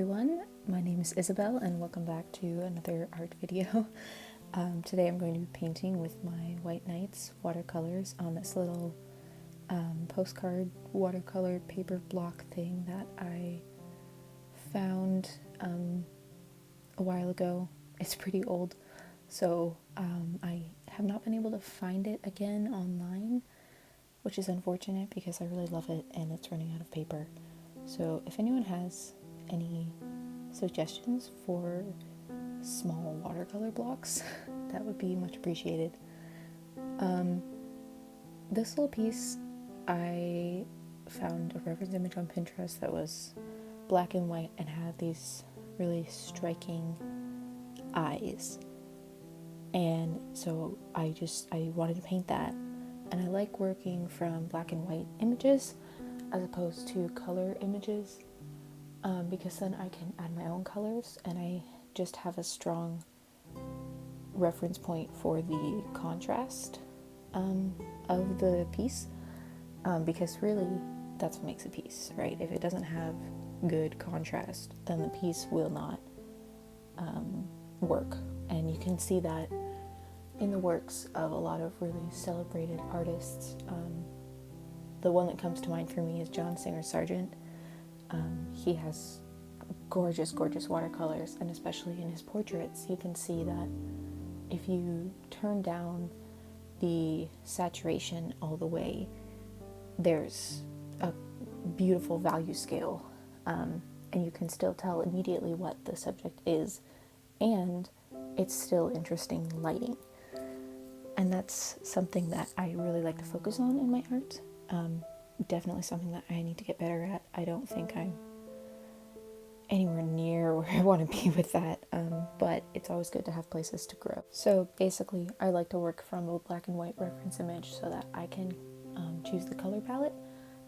everyone, my name is Isabel and welcome back to another art video. Today I'm going to be painting with my White Nights watercolors on this little postcard watercolor paper block thing that I found a while ago. It's pretty old, so I have not been able to find it again online, which is unfortunate because I really love it and it's running out of paper. So if anyone has any suggestions for small watercolor blocks, that would be much appreciated. This little piece, I found a reference image on Pinterest that was black and white and had these really striking eyes. And so I wanted to paint that. And I like working from black and white images as opposed to color images, because then I can add my own colors and I just have a strong reference point for the contrast of the piece, because really that's what makes a piece, right? If it doesn't have good contrast, then the piece will not work. And you can see that in the works of a lot of really celebrated artists. The one that comes to mind for me is John Singer Sargent. He has gorgeous watercolors, and especially in his portraits, you can see that if you turn down the saturation all the way, there's a beautiful value scale, and you can still tell immediately what the subject is, and it's still interesting lighting. And that's something that I really like to focus on in my art. Definitely something that I need to get better at. I don't think I'm anywhere near where I want to be with that, but it's always good to have places to grow. So basically, I like to work from a black and white reference image so that I can choose the color palette,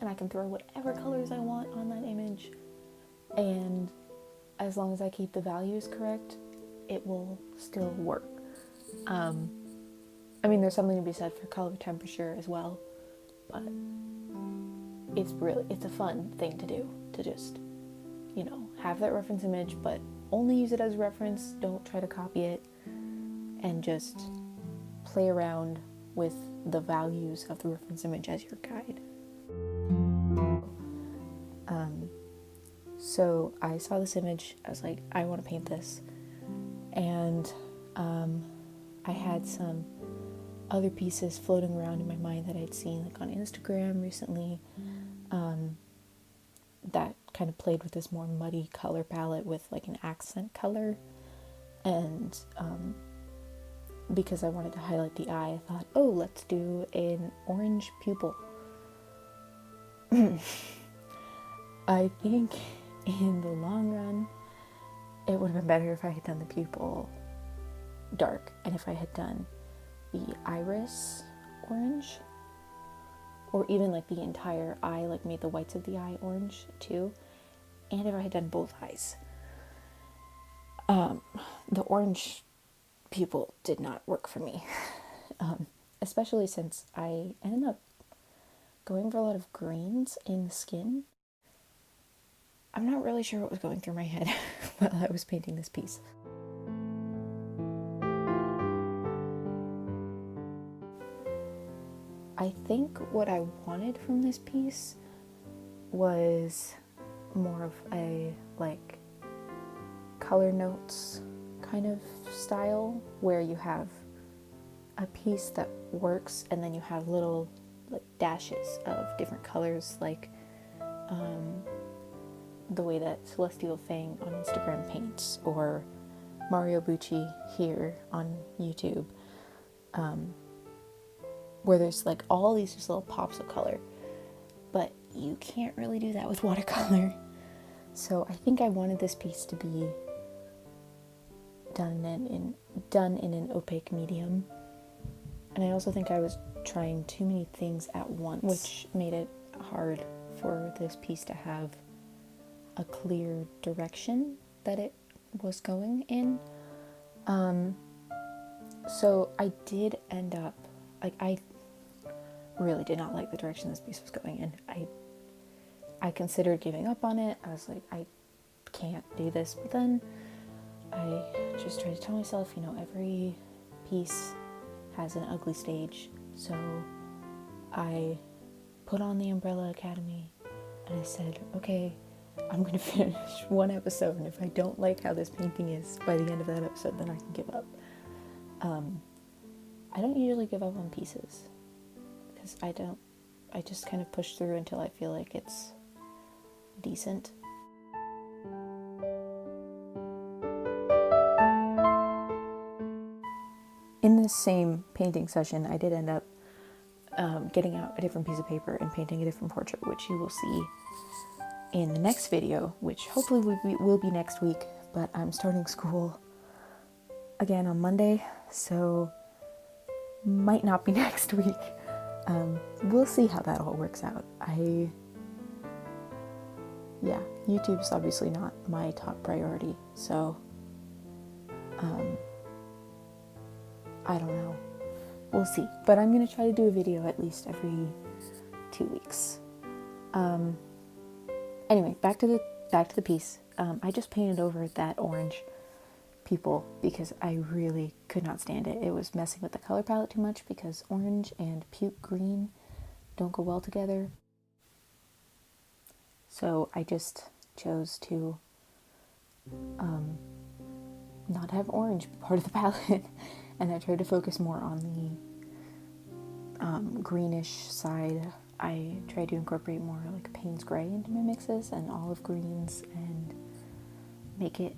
and I can throw whatever colors I want on that image, and as long as I keep the values correct, it will still work. I mean, there's something to be said for color temperature as well, but it's a fun thing to do, to just, have that reference image, but only use it as a reference. Don't try to copy it, and just play around with the values of the reference image as your guide. So I saw this image, I was like, I want to paint this, and I had some other pieces floating around in my mind that I'd seen like on Instagram recently, that kind of played with this more muddy color palette with like an accent color, and because I wanted to highlight the eye, I thought, oh, let's do an orange pupil. I think in the long run it would have been better if I had done the pupil dark, and if I had done the iris orange, or even like the entire eye, like made the whites of the eye orange too, and if I had done both eyes. The orange pupil did not work for me, especially since I ended up going for a lot of greens in the skin. I'm not really sure what was going through my head while I was painting this piece. I think what I wanted from this piece was more of a like color notes kind of style, where you have a piece that works and then you have little like dashes of different colors, like the way that Celestial Fang on Instagram paints, or Mario Bucci here on YouTube, where there's like all these just little pops of color, but you can't really do that with watercolor. So I think I wanted this piece to be done in an opaque medium, and I also think I was trying too many things at once, which made it hard for this piece to have a clear direction that it was going in. So I did end up, like, I really did not like the direction this piece was going in. I considered giving up on it. I was like, I can't do this. But then I just try to tell myself, you know, every piece has an ugly stage. So I put on the Umbrella Academy and I said, okay, I'm going to finish one episode, and if I don't like how this painting is by the end of that episode, then I can give up. I don't usually give up on pieces, because I just kind of push through until I feel like it's decent. In this same painting session, I did end up getting out a different piece of paper and painting a different portrait, which you will see in the next video, which hopefully will be next week, but I'm starting school again on Monday, so might not be next week. We'll see how that all works out. YouTube's obviously not my top priority, so I don't know. We'll see. But I'm going to try to do a video at least every 2 weeks. Anyway, back to the piece. I just painted over that orange people because I really could not stand it. It was messing with the color palette too much because orange and puke green don't go well together. So I just chose to not have orange be part of the palette, and I tried to focus more on the greenish side. I tried to incorporate more like Payne's Gray into my mixes and olive greens and make it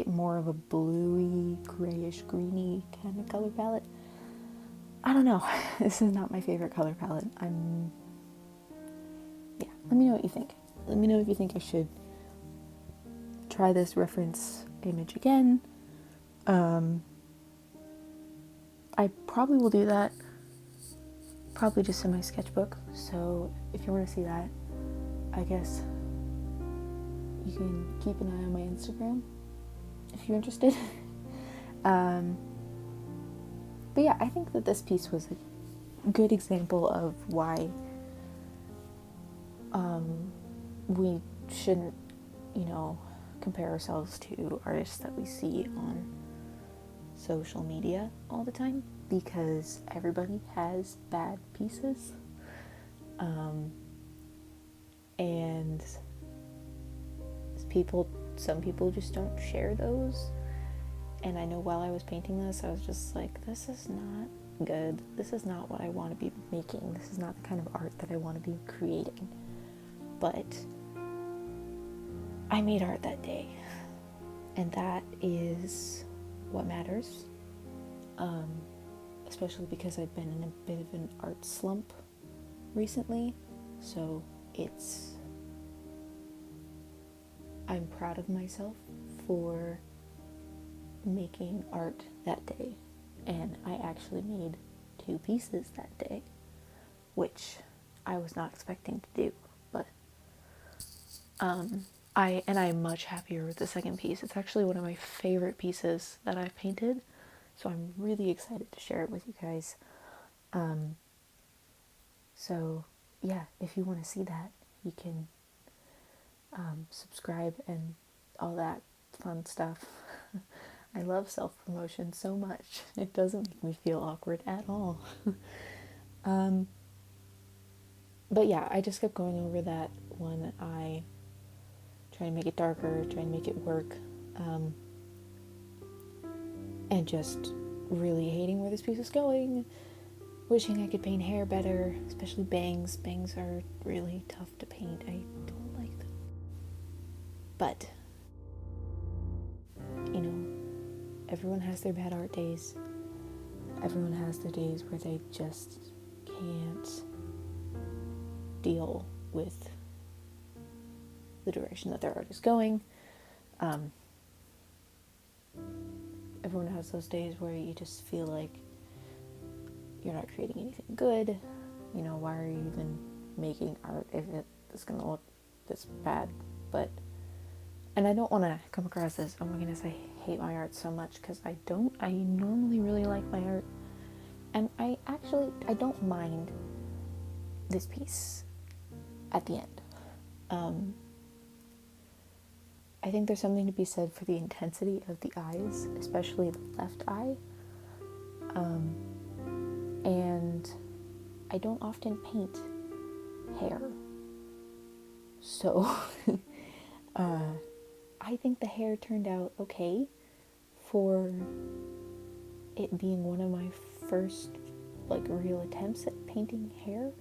more of a bluey, grayish, greeny kind of color palette. I don't know. This is not my favorite color palette. Let me know what you think. Let me know if you think I should try this reference image again. I probably will do that. Probably just in my sketchbook. So if you want to see that, I guess you can keep an eye on my Instagram if you're interested. But yeah, I think that this piece was a good example of why we shouldn't, compare ourselves to artists that we see on social media all the time, because everybody has bad pieces. And some people just don't share those. And I know while I was painting this, I was just like, this is not good. This is not what I want to be making. This is not the kind of art that I want to be creating. But I made art that day, and that is what matters. Especially because I've been in a bit of an art slump recently, so I'm proud of myself for making art that day, and I actually made 2 pieces that day, which I was not expecting to do, but I'm much happier with the second piece. It's actually one of my favorite pieces that I've painted, so I'm really excited to share it with you guys. So yeah, if you want to see that, you can subscribe and all that fun stuff. I love self-promotion so much. It doesn't make me feel awkward at all. But yeah, I just kept going over that one. I trying to make it darker, trying to make it work, and just really hating where this piece is going, wishing I could paint hair better, especially bangs. Bangs are really tough to paint. I don't like them. But, everyone has their bad art days. Everyone has their days where they just can't deal with the direction that their art is going. Everyone has those days where you just feel like you're not creating anything good. Why are you even making art if it's going to look this bad? And I don't want to come across as, oh my goodness, I hate my art so much, because I don't. I normally really like my art. And I don't mind this piece at the end. I think there's something to be said for the intensity of the eyes, especially the left eye. And I don't often paint hair. So I think the hair turned out okay for it being one of my first like real attempts at painting hair.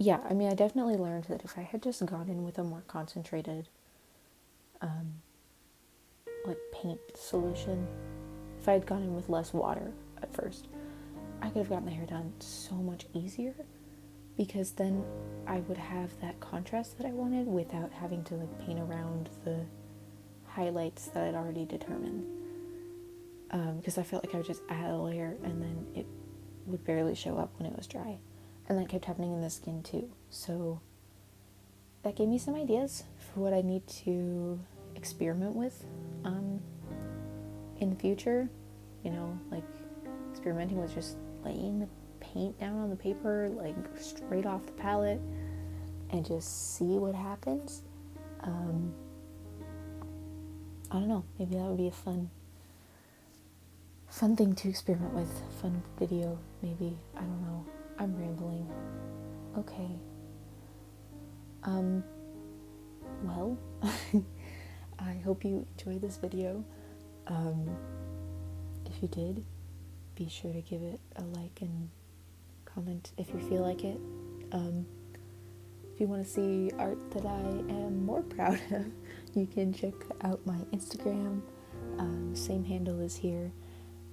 Yeah, I mean, I definitely learned that if I had just gone in with a more concentrated like paint solution, if I had gone in with less water at first, I could have gotten the hair done so much easier, because then I would have that contrast that I wanted without having to like paint around the highlights that I'd already determined. Because I felt like I would just add a layer and then it would barely show up when it was dry. And that kept happening in the skin too. So that gave me some ideas for what I need to experiment with in the future. You know, like experimenting with just laying the paint down on the paper, like straight off the palette, and just see what happens. I don't know, maybe that would be a fun thing to experiment with, fun video, maybe, I don't know, I'm rambling. Okay. Well, I hope you enjoyed this video. If you did, be sure to give it a like and comment if you feel like it. If you want to see art that I am more proud of, you can check out my Instagram. Same handle is here,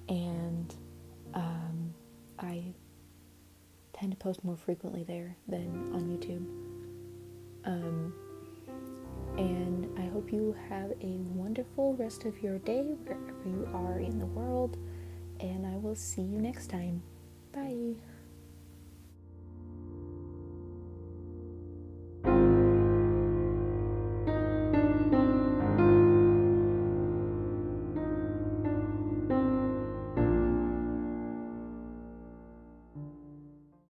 and I tend to post more frequently there than on YouTube. And I hope you have a wonderful rest of your day wherever you are in the world, and I will see you next time. Bye.